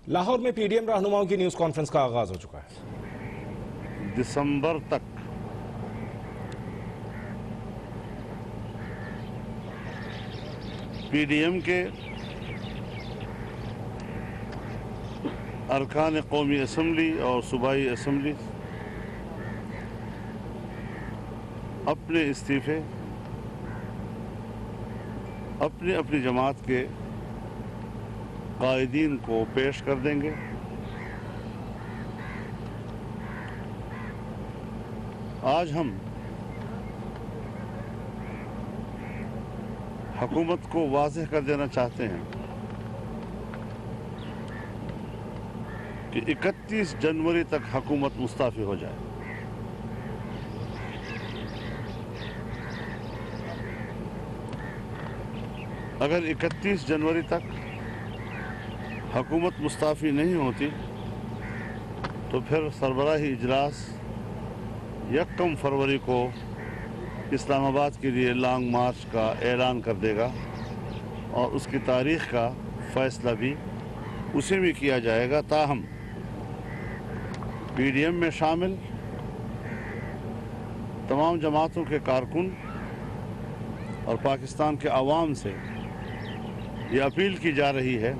لاہور میں P D M رہنماؤں کی نیوز کانفرنس کا آغاز ہو چکا ہے۔ دسمبر تک پی ڈی ایم کے ارکان قومی اسمبلی اور صوبائی اسمبلی اپنے استعفے اپنی اپنی جماعت کے قائدین کو پیش کر دیں گے۔ آج ہم حکومت کو واضح کر دینا چاہتے ہیں کہ 31 جنوری تک حکومت مستعفی ہو جائے۔ اگر 31 جنوری تک حکومت مستعفی نہیں ہوتی تو پھر سربراہی اجلاس 1 فروری کو اسلام آباد کے لیے لانگ مارچ کا اعلان کر دے گا اور اس کی تاریخ کا فیصلہ بھی اسی میں کیا جائے گا۔ تاہم پی ڈی ایم میں شامل تمام جماعتوں کے کارکن اور پاکستان کے عوام سے یہ اپیل کی جا رہی ہے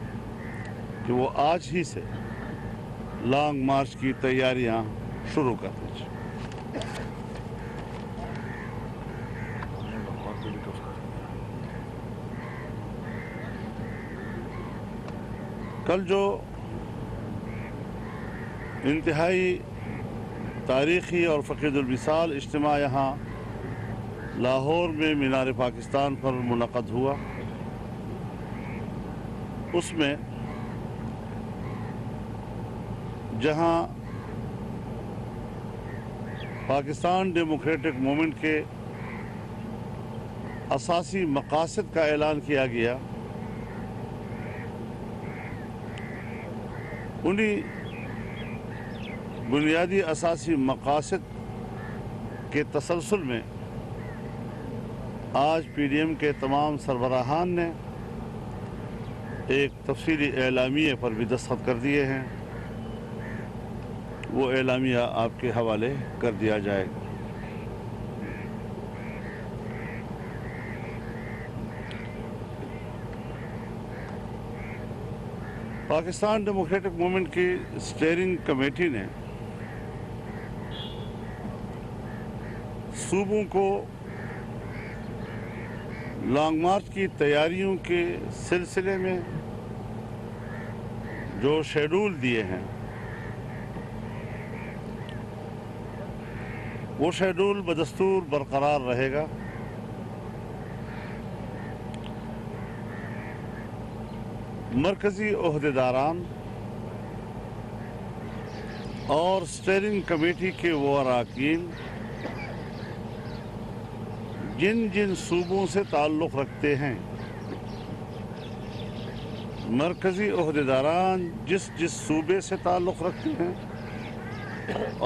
کہ وہ آج ہی سے لانگ مارچ کی تیاریاں شروع کر دیں۔ کل جو انتہائی تاریخی اور فقید الوصال اجتماع یہاں لاہور میں مینار پاکستان پر منعقد ہوا، اس میں جہاں پاکستان ڈیموکریٹک موومنٹ کے اساسی مقاصد کا اعلان کیا گیا، انہی بنیادی اساسی مقاصد کے تسلسل میں آج پی ڈی ایم کے تمام سربراہان نے ایک تفصیلی اعلامیے پر بھی دستخط کر دیے ہیں۔ وہ اعلامیہ آپ کے حوالے کر دیا جائے گا۔ پاکستان ڈیموکریٹک موومنٹ کی اسٹیئرنگ کمیٹی نے صوبوں کو لانگ مارچ کی تیاریوں کے سلسلے میں جو شیڈول دیے ہیں وہ شیڈول بدستور برقرار رہے گا۔ مرکزی عہدیداران اور اسٹیئرنگ کمیٹی کے وہ اراکین جن جن صوبوں سے تعلق رکھتے ہیں، مرکزی عہدیداران جس جس صوبے سے تعلق رکھتے ہیں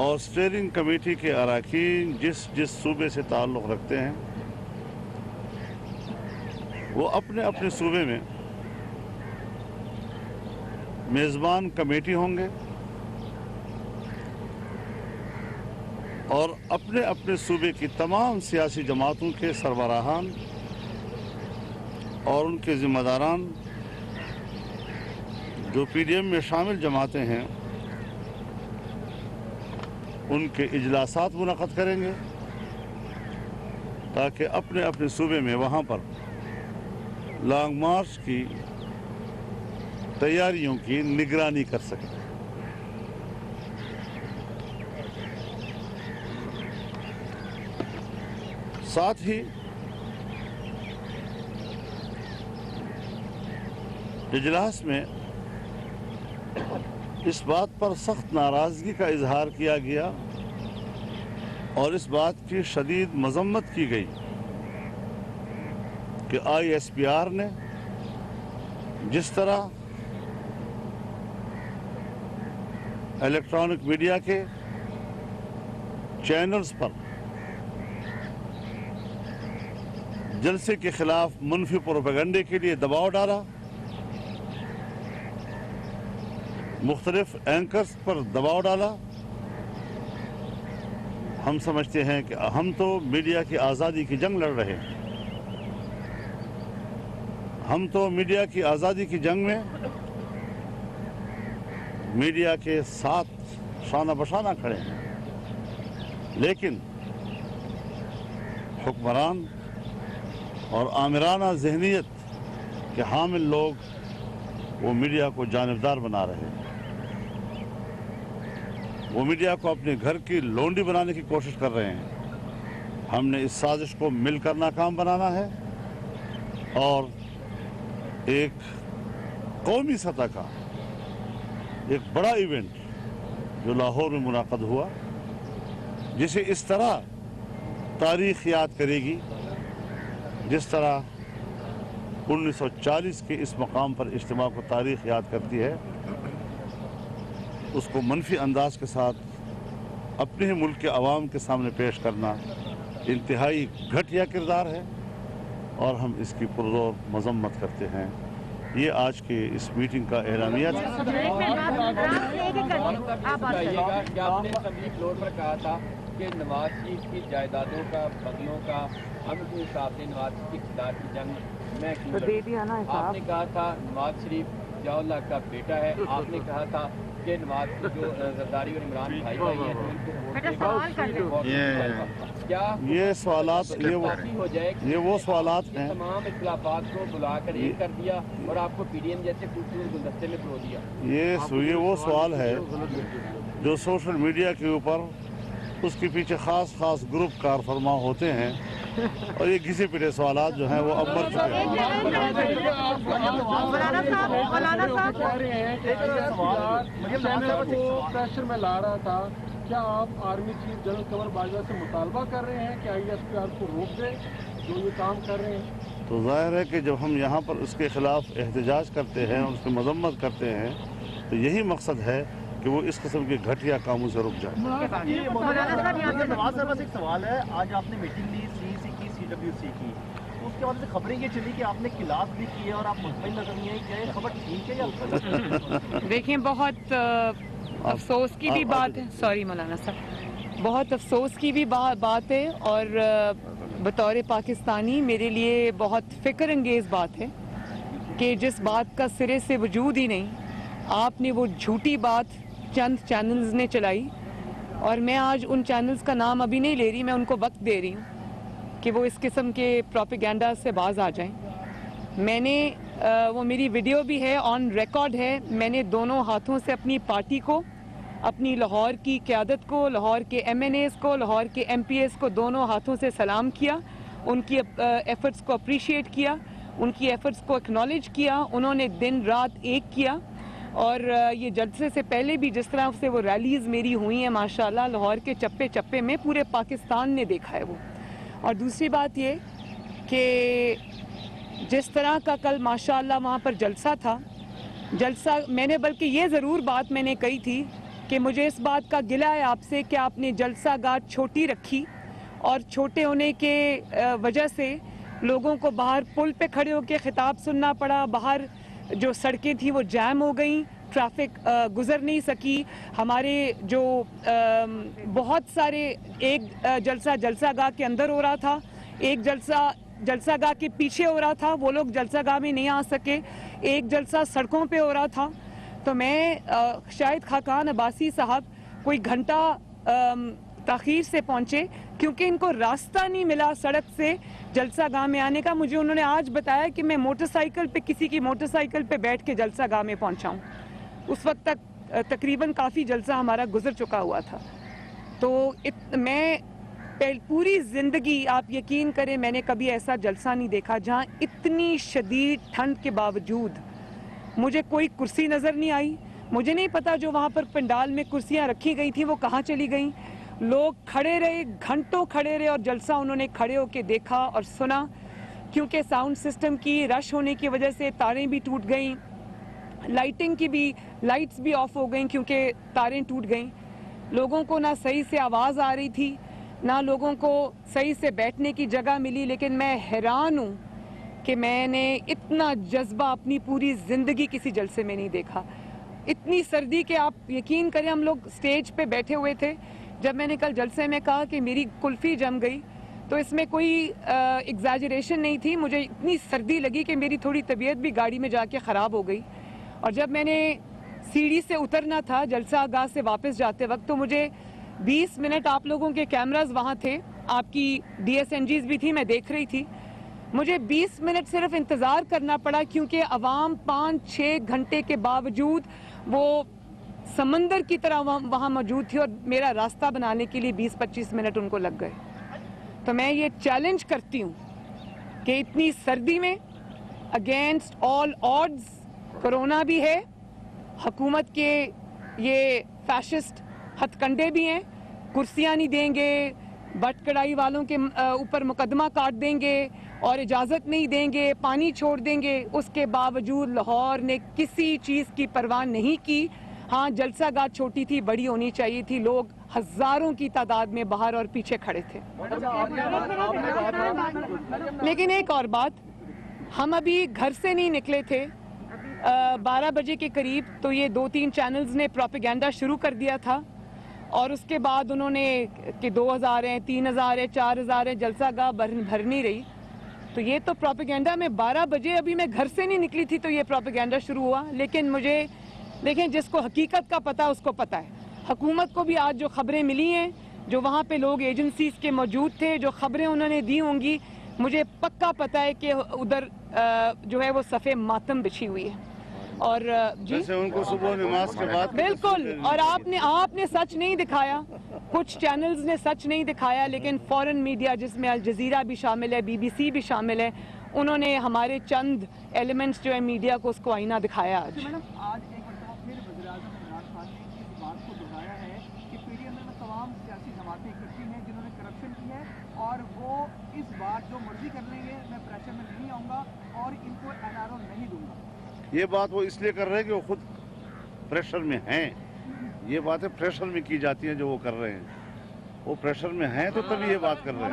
اور اسٹیئرنگ کمیٹی کے اراکین جس جس صوبے سے تعلق رکھتے ہیں، وہ اپنے اپنے صوبے میں میزبان کمیٹی ہوں گے اور اپنے اپنے صوبے کی تمام سیاسی جماعتوں کے سربراہان اور ان کے ذمہ داران جو پی ڈی ایم میں شامل جماعتیں ہیں ان کے اجلاسات منعقد کریں گے تاکہ اپنے اپنے صوبے میں وہاں پر لانگ مارچ کی تیاریوں کی نگرانی کر سکیں۔ ساتھ ہی اجلاس میں اس بات پر سخت ناراضگی کا اظہار کیا گیا اور اس بات کی شدید مذمت کی گئی کہ آئی ایس پی آر نے جس طرح الیکٹرانک میڈیا کے چینلز پر جلسے کے خلاف منفی پروپیگنڈے کے لیے دباؤ ڈالا، मुख्तलिफ एंकर्स पर दबाव डाला। हम समझते हैं कि हम तो मीडिया की आज़ादी की जंग लड़ रहे हैं। हम तो मीडिया की आज़ादी की जंग में मीडिया के साथ शाना बशाना खड़े हैं, लेकिन हुक्मरान और आमिराना जहनीत के हामिल लोग वो मीडिया को जानिबदार बना रहे हैं। वो मीडिया को अपने घर की लोंडी बनाने की कोशिश कर रहे हैं। हमने इस साजिश को मिलकर नाकाम बनाना है और एक कौमी सतह का एक बड़ा इवेंट जो लाहौर में मुनाक़द हुआ, जिसे इस तरह तारीख़ याद करेगी जिस तरह 1940 के इस मकाम पर इज्तिमा को तारीख़ याद करती है, उसको मनफी अंदाज के साथ अपने ही मुल्क के अवाम के सामने पेश करना इंतहाई घटिया किरदार है और हम इसकी पुरज़ोर मज़म्मत करते हैं। ये आज की इस मीटिंग का एलानिया था। आपने तबलीग फ्लोर पर कहा था कि नवाज शरीफ की जायदादों का, बंगलों का हम के हिसाब से नवाज शरीफ की इक़्तिदार की जंग में क्यों लड़ूं? आपने कहा था नवाज शरीफ जवाहरलाल का बेटा है। आपने कहा था कि नवाज जो जरदारी और इमरान भाई भाई हैं तो इनको क्या ये सवालात ये वो सवालात हैं। तमाम इख्तिलाफात को बुलाकर एक कर दिया और आपको पीडीएम जैसे खूबसूरत गुलदस्ते में परो दिया। ये वो सवाल है जो सोशल मीडिया के ऊपर उसके पीछे ख़ास ग्रुप कार फरमा होते हैं और ये घिसे पिटे सवालात जो हैं वो अब मर चुके हैं। प्रेशर में ला रहा था, क्या आप आर्मी चीफ जनरल कमर बाजवा से मुतालबा कर रहे हैं कि ISPR को रोक दें जो ये काम कर रहे हैं? तो जाहिर है कि जब हम यहाँ पर उसके ख़िलाफ़ एहतजाज करते हैं और उसकी मजम्मत करते हैं तो यही मकसद है कि वो इस किस्म के घटिया कामों से रुक जाए। नवाज साहब बस एक सवाल है, आज आपने मीटिंग ली CEC की, CWC की, तो उसके बाद से खबरें ये चली कि आपने खिलाफ भी किए और आप मुतमईन नजर नहीं आई, क्या ये खबर ठीक है या गलत? देखिए, बहुत अफसोस की भी बात है, सॉरी मौलाना साहब, बहुत अफसोस की भी बात है और बतौर पाकिस्तानी मेरे लिए बहुत फ़िक्र अंगेज़ बात है कि जिस बात का सिरे से वजूद ही नहीं, आपने वो झूठी बात चंद चैनल्स ने चलाई और मैं आज उन चैनल्स का नाम अभी नहीं ले रही, मैं उनको वक्त दे रही हूँ कि वो इस किस्म के प्रोपेगेंडा से बाज आ जाएं। मैंने वो मेरी वीडियो भी है, ऑन रिकॉर्ड है, मैंने दोनों हाथों से अपनी पार्टी को, अपनी लाहौर की क़यादत को, लाहौर के MNAs को, लाहौर के MPs को दोनों हाथों से सलाम किया, उनकी एफ़र्ट्स को अप्रिशिएट किया, उनकी एफ़र्ट्स को एक्नॉलेज किया। उन्होंने दिन रात एक किया और ये जलसे से पहले भी जिस तरह से वो रैलीज़ मेरी हुई हैं माशाल्लाह, लाहौर के चप्पे चप्पे में पूरे पाकिस्तान ने देखा है वो। और दूसरी बात ये कि जिस तरह का कल माशाल्लाह वहाँ पर जलसा था, जलसा मैंने बल्कि ये ज़रूर बात मैंने कही थी कि मुझे इस बात का गिला है आपसे कि आपने जलसा गाह छोटी रखी और छोटे होने के वजह से लोगों को बाहर पुल पे खड़े होकर खिताब सुनना पड़ा, बाहर जो सड़कें थी वो जैम हो गई, ट्रैफिक गुजर नहीं सकी। हमारे जो बहुत सारे एक जलसा गाह के अंदर हो रहा था, एक जलसा गाह के पीछे हो रहा था, वो लोग जलसा गाह में नहीं आ सके, एक जलसा सड़कों पे हो रहा था। तो मैं शायद खाकान अब्बासी साहब कोई घंटा ताख़ीर से पहुँचे क्योंकि इनको रास्ता नहीं मिला सड़क से जलसा गाह में आने का। मुझे उन्होंने आज बताया कि मैं मोटरसाइकिल पे, किसी की मोटरसाइकिल पे बैठ के जलसा गाह में पहुँचा हूँ। उस वक्त तक तकरीबन काफ़ी जलसा हमारा गुजर चुका हुआ था। तो मैं पूरी ज़िंदगी, आप यकीन करें, मैंने कभी ऐसा जलसा नहीं देखा जहाँ इतनी शदीद ठंड के बावजूद मुझे कोई कुर्सी नज़र नहीं आई। मुझे नहीं पता जो वहाँ पर पंडाल में कुर्सियाँ रखी गई थी वो कहाँ चली गई। लोग खड़े रहे, घंटों खड़े रहे और जलसा उन्होंने खड़े होकर देखा और सुना। क्योंकि साउंड सिस्टम की रश होने की वजह से तारें भी टूट गईं, लाइटिंग की भी लाइट्स भी ऑफ हो गईं क्योंकि तारें टूट गईं। लोगों को ना सही से आवाज़ आ रही थी, ना लोगों को सही से बैठने की जगह मिली। लेकिन मैं हैरान हूँ कि मैंने इतना जज्बा अपनी पूरी ज़िंदगी किसी जलसे में नहीं देखा। اتنی سردی کہ آپ یقین کریں ہم لوگ سٹیج پہ بیٹھے ہوئے تھے. جب میں نے کل جلسے میں کہا کہ میری کلفی جم گئی تو اس میں کوئی ایگزیجریشن نہیں تھی. مجھے اتنی سردی لگی کہ میری تھوڑی طبیعت بھی گاڑی میں جا کے خراب ہو گئی. اور جب میں نے سیڑھی سے اترنا تھا جلسہ آغاز سے واپس جاتے وقت تو مجھے 20 منٹ آپ لوگوں کے کیمراز وہاں تھے, آپ کی DSNGs بھی تھی, میں دیکھ رہی تھی. مجھے 20 منٹ صرف انتظار کرنا پڑا کیونکہ عوام 5-6 گھنٹے کے باوجود وہ سمندر کی طرح وہاں موجود تھی اور میرا راستہ بنانے کے لیے 20-25 منٹ ان کو لگ گئے. تو میں یہ چیلنج کرتی ہوں کہ اتنی سردی میں اگینسٹ آل آڈز کرونا بھی ہے, حکومت کے یہ فیشسٹ ہتھ کنڈے بھی ہیں, کرسیاں نہیں دیں گے, بٹ کڑائی والوں کے اوپر مقدمہ کاٹ دیں گے اور اجازت نہیں دیں گے, پانی چھوڑ دیں گے. اس کے باوجود لاہور نے کسی چیز کی پرواہ نہیں کی. ہاں جلسہ گاہ چھوٹی تھی, بڑی ہونی چاہیے تھی. لوگ ہزاروں کی تعداد میں باہر اور پیچھے کھڑے تھے. لیکن ایک اور بات, ہم ابھی گھر سے نہیں نکلے تھے 12 بجے کے قریب تو یہ 2-3 چینلز نے پروپیگنڈا شروع کر دیا تھا اور اس کے بعد انہوں نے کہ 2000 ہیں, 3000 ہیں, 4000 ہیں, جلسہ گاہ بھر نہیں رہی. تو یہ تو پروپیگنڈا میں 12 بجے ابھی میں گھر سے نہیں نکلی تھی تو یہ پروپیگنڈا شروع ہوا. لیکن مجھے دیکھیں, جس کو حقیقت کا پتہ اس کو پتہ ہے. حکومت کو بھی آج جو خبریں ملی ہیں, جو وہاں پہ لوگ ایجنسیز کے موجود تھے, جو خبریں انہوں نے دی ہوں گی, مجھے پکا پتہ ہے کہ ادھر جو ہے وہ صفِ ماتم بچھی ہوئی ہے. اور جی جیسے ان کو صبح نماز کے بعد بالکل, اور آپ نے سچ نہیں دکھایا, کچھ چینلز نے سچ نہیں دکھایا, لیکن فورن میڈیا جس میں الجزیرہ بھی شامل ہے, BBC بھی شامل ہے, انہوں نے ہمارے چند ایلیمنٹس جو ہے میڈیا کو اس کو آئینہ دکھایا. آج آج ایک مرتبہ پھر وزیر اعظم عمران خان نے اس بات کو دہرایا ہے کہ PDM میں تمام سیاسی جماعتیں اکٹھی ہیں جنہوں نے کرپشن کی ہے اور وہ اس بار جو مرضی کر لیں گے, میں پریشر میں نہیں آؤں گا اور ان کو NRO نہیں دوں گا. یہ بات وہ اس لیے کر رہے ہیں کہ وہ خود پریشر میں ہیں. یہ باتیں پریشر میں کی جاتی ہیں جو وہ کر رہے ہیں. وہ پریشر میں ہیں تو تبھی یہ بات کر رہے ہیں.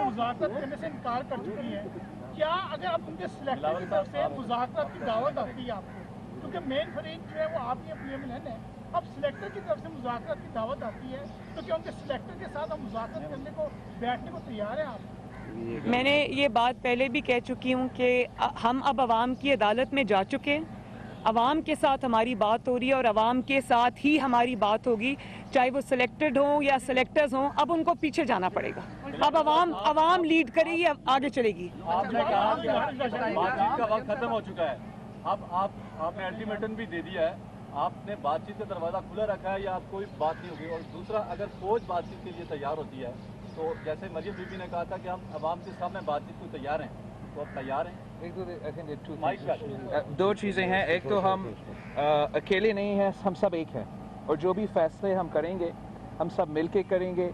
مذاکرات کرنے سے انکار کر چکی ہیں, کیا اگر آپ ان کے سلیکٹر کی طرف سے مذاکرات کی دعوت آتی ہے آپ کو, کیونکہ مین فریق جو ہے وہ آپ ہی PMLN ہے, اب سلیکٹر کی طرف سے مذاکرات کی دعوت آتی ہے تو کیا ان کے سلیکٹر کے ساتھ ہم مذاکرات کرنے کو بیٹھنے کو تیار ہیں آپ؟ میں نے یہ بات پہلے بھی کہہ چکی ہوں کہ ہم اب عوام کی عدالت میں جا چکے ہیں. عوام کے ساتھ ہماری بات ہو رہی ہے اور عوام کے ساتھ ہی ہماری بات ہوگی, چاہے وہ سلیکٹڈ ہوں یا سلیکٹرز ہوں. اب ان کو پیچھے جانا پڑے گا. اب عوام لیڈ کرے گی, آگے چلے گی. آپ نے کہا کہ بات چیت کا وقت ختم ہو چکا ہے. اب آپ نے الٹیمیٹم بھی دے دیا ہے. آپ نے بات چیت کا دروازہ کھلا رکھا ہے یا آپ کوئی بات نہیں ہوگی؟ اور دوسرا, اگر فوج بات چیت کے لیے تیار ہوتی ہے تو جیسے مریم بی بی نے کہا تھا کہ ہم عوام کے سامنے بات چیت کو تیار ہیں, تو اب تیار ہیں؟ دو چیزیں ہیں. ایک تو ہم اکیلے نہیں ہیں, ہم سب ایک ہیں, اور جو بھی فیصلے ہم کریں گے ہم سب مل کے کریں گے,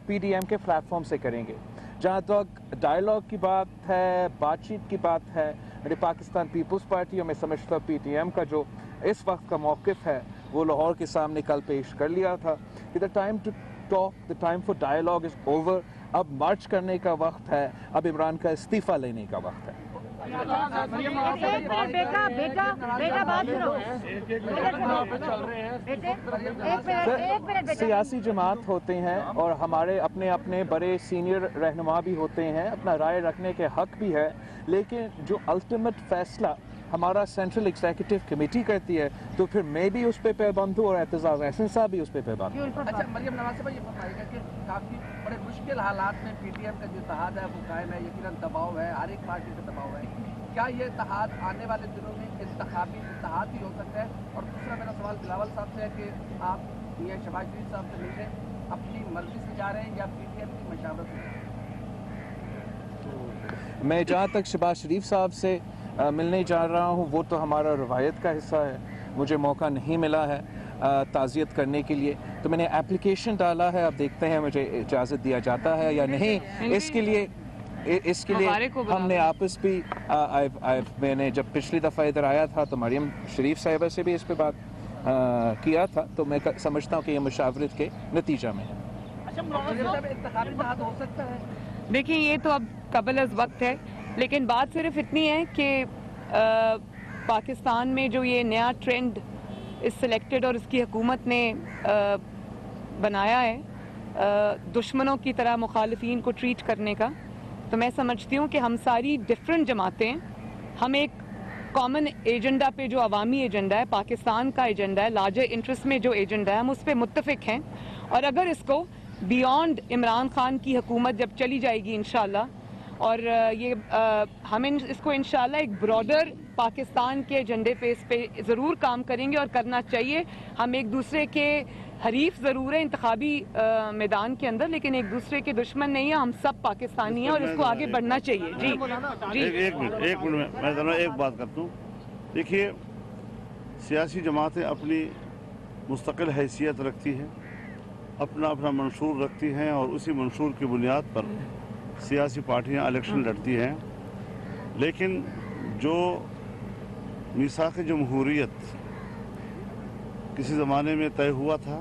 PDM کے پلیٹ فارم سے کریں گے. جہاں تک ڈائیلاگ کی بات ہے, بات چیت کی بات ہے, میرے پاکستان پیپلز پارٹی اور میں سمجھتا ہوں PDM کا جو اس وقت کا موقف ہے وہ لاہور کے سامنے کل پیش کر لیا تھا کہ the time to talk, the time for dialogue is over. اب مارچ کرنے کا وقت ہے, اب عمران کا استعفیٰ لینے کا وقت ہے. سیاسی جماعت ہوتے ہیں اور ہمارے اپنے اپنے بڑے سینئر رہنما بھی ہوتے ہیں, اپنا رائے رکھنے کے حق بھی ہے, لیکن جو الٹیمیٹ فیصلہ ہمارا سینٹرل ایگزیکٹو کمیٹی کرتی ہے تو پھر میں بھی اس پہ پابند ہوں اور اعتزاز احسن صاحب بھی اس پہ پابند ہوں. اچھا مریم نواز صاحب, یہ بتائیے گا کہ کافی بڑے مشکل حالات میں PDM کا جو اتحاد ہے وہ قائم ہے, یقیناً دباؤ ہے, ہر ایک پارٹی کا دباؤ ہے. کیا یہ اتحاد آنے والے دنوں میں انتخابی اتحاد ہی ہو سکتا ہے؟ اور دوسرا میرا سوال بلاول صاحب سے ہے کہ آپ میاں شہباز شریف صاحب سے ملنے اپنی مرضی سے جا رہے ہیں یا PDM کی مشاورت سے؟ میں جہاں تک شہباز شریف صاحب سے ملنے جا رہا ہوں وہ تو ہمارا روایت کا حصہ ہے. مجھے موقع نہیں ملا ہے تعزیت کرنے کے لیے, تو میں نے اپلیکیشن ڈالا ہے. اب دیکھتے ہیں مجھے اجازت دیا جاتا ہے یا نہیں. اس کے لیے ہم نے آپس بھی میں نے جب پچھلی دفعہ ادھر آیا تھا تو مریم شریف صاحبہ سے بھی اس پہ بات کیا تھا, تو میں سمجھتا ہوں کہ یہ مشاورت کے نتیجہ میں ہے. अच्छा मुलाकात हो सकता है? देखिए ये तो अब कबल अज़ वक्त है, लेकिन बात सिर्फ इतनी है कि पाकिस्तान में जो ये नया ट्रेंड इस सिलेक्टेड और इसकी हुकूमत ने बनाया है दुश्मनों की तरह मुखालिफिन को ट्रीट करने का, तो मैं समझती हूँ कि हम सारी डिफरेंट जमातें हम एक कॉमन एजेंडा पे, जो अवामी एजेंडा है, पाकिस्तान का एजेंडा है, लार्जर इंटरेस्ट में जो एजेंडा है, हम उस पर मुत्तफिक हैं। और अगर इसको बियॉन्ड इमरान खान की हुकूमत जब चली जाएगी इंशाल्लाह, और ये हम इसको इंशाल्लाह एक ब्रॉडर पाकिस्तान के एजेंडे पे इस पे ज़रूर काम करेंगे और करना चाहिए। हम एक दूसरे के हरीफ ज़रूर है इंतखाबी मैदान के अंदर, लेकिन एक दूसरे के दुश्मन नहीं है, हम सब पाकिस्तानी हैं और इसको आगे बढ़ना चाहिए। जी एक मिनट मैं जरा एक बात करता हूँ। देखिए, सियासी जमातें अपनी मुस्तकिल हैसियत रखती हैं, अपना अपना मंशूर रखती हैं, और उसी मंशूर की बुनियाद पर सियासी पार्टियाँ इलेक्शन लड़ती हैं। लेकिन जो मीसाक़ जमहूरियत किसी ज़माने में तय हुआ था,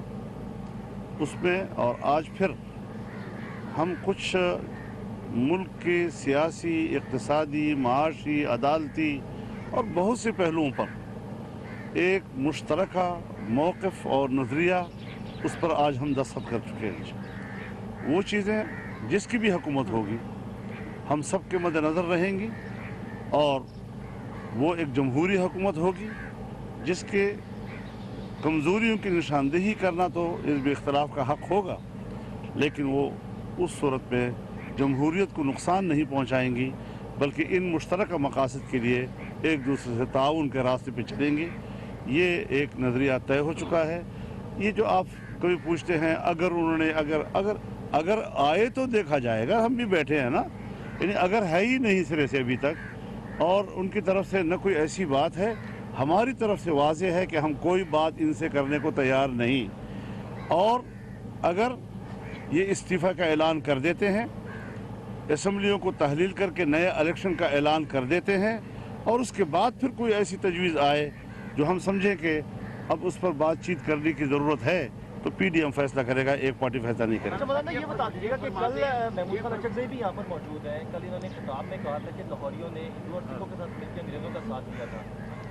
उसमें और आज फिर हम कुछ मुल्क के सियासी, इक़्तिसादी, माशी, अदालती और बहुत से पहलुओं पर एक मुश्तरका मौक़िफ़ और नज़रिया, उस पर आज हम दस्तखत कर चुके हैं। वो चीज़ें जिसकी भी हुकूमत होगी हम सब के मद्देनज़र रहेंगी, और वो एक जमहूरी हुकूमत होगी जिसके कमज़ोरियों की निशानदेही करना तो इस इख्तिलाफ़ का हक़ होगा, लेकिन वो उस सूरत में जमहूरियत को नुकसान नहीं पहुँचाएंगी, बल्कि इन मुश्तरका मकासद के लिए एक दूसरे से ताउन के रास्ते पे चलेंगे। ये एक नज़रिया तय हो चुका है। ये जो आप कभी पूछते हैं अगर उन्होंने अगर आए तो देखा जाएगा, हम भी बैठे हैं ना, यानी अगर है ही नहीं सिरे से अभी तक, और उनकी तरफ से न कोई ऐसी बात है, हमारी तरफ से वाज़ेह है कि हम कोई बात इनसे करने को तैयार नहीं। और अगर ये इस्तीफ़ा का ऐलान कर देते हैं, असम्बलियों को तहलील करके नए इलेक्शन का ऐलान कर देते हैं, और उसके बाद फिर कोई ऐसी तजवीज़ आए जो हम समझें कि अब उस पर बातचीत करने की ज़रूरत है, तो पीडीएम फैसला करेगा, एक पार्टी फैसला नहीं करेगी। अच्छा मौलाना, ये बता दीजिएगा कि कल महमूद खान अचकज़ई भी यहाँ पर मौजूद हैं। कल इन्होंने खिताब में कहा था कि लाहौरियों ने हिंदू और सिखों के साथ मिलकर अंग्रेज़ों का साथ दिया था,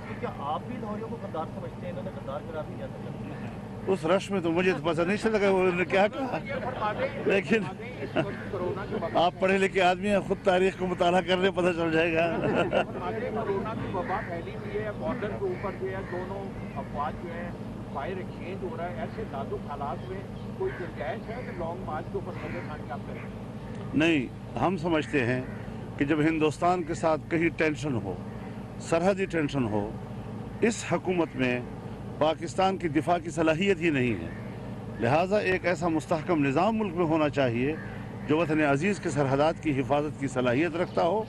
तो क्या आप भी लाहौरियों को गद्दार समझते हैं? इन्होंने गद्दार करार दिया था। उस रश में तो मुझे तो पता नहीं चला उन्होंने क्या कहा, लेकिन आप पढ़े लिखे आदमी हैं, खुद तारीख को मुताला करने पता चल जाएगा। कोरोना की वबा फैली हुई है, बॉर्डर के ऊपर जो है दोनों अफवाज जो है फायर एक्सचेंज हो रहा है, ऐसे नाजुक हालात में कोई गुंजाइश है कि लॉन्ग मार्च के ऊपर नजर खाने का करें? नहीं, हम समझते हैं कि जब हिंदुस्तान के साथ कहीं टेंशन हो, सरहदी टेंशन हो, इस हुकूमत में पाकिस्तान की दिफा की सलाहियत ही नहीं है, लिहाजा एक ऐसा मुस्तहकम निज़ाम मुल्क में होना चाहिए जो वतन अज़ीज़ के सरहदात की हिफाजत की सलाहियत रखता हो।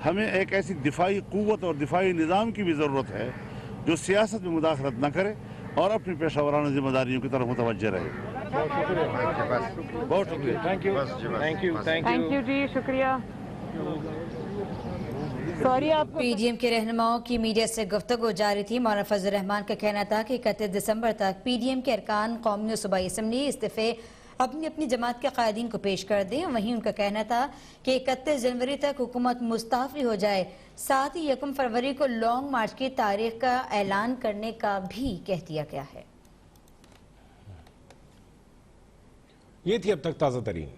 हमें एक ऐसी दिफाई क़ुव्वत और दिफाई निज़ाम की भी ज़रूरत है जो सियासत में मुदाखलत न करे और अपनी पेशा वराना जिम्मेदारियों की तरफ मुतवज्जह रहे। बहुत शुक्रिया। थैंक यू जी, शुक्रिया। पीडीएम के रहनुमाओं की मीडिया से गुफ्तगू जारी थी। मौलाना फजल रहमान का कहना था कि 31 दिसंबर तक पीडीएम के अरकान कौमी और सूबाई असम्बली इस्तीफे अपनी अपनी जमात के कायदीन को पेश कर दें। वहीं उनका कहना था कि 31 जनवरी तक हुकूमत मुस्ताफी हो जाए, साथ ही 1 फरवरी को लॉन्ग मार्च की तारीख का ऐलान करने का भी कह दिया गया है। ये थी अब तक ताज़ा तरीन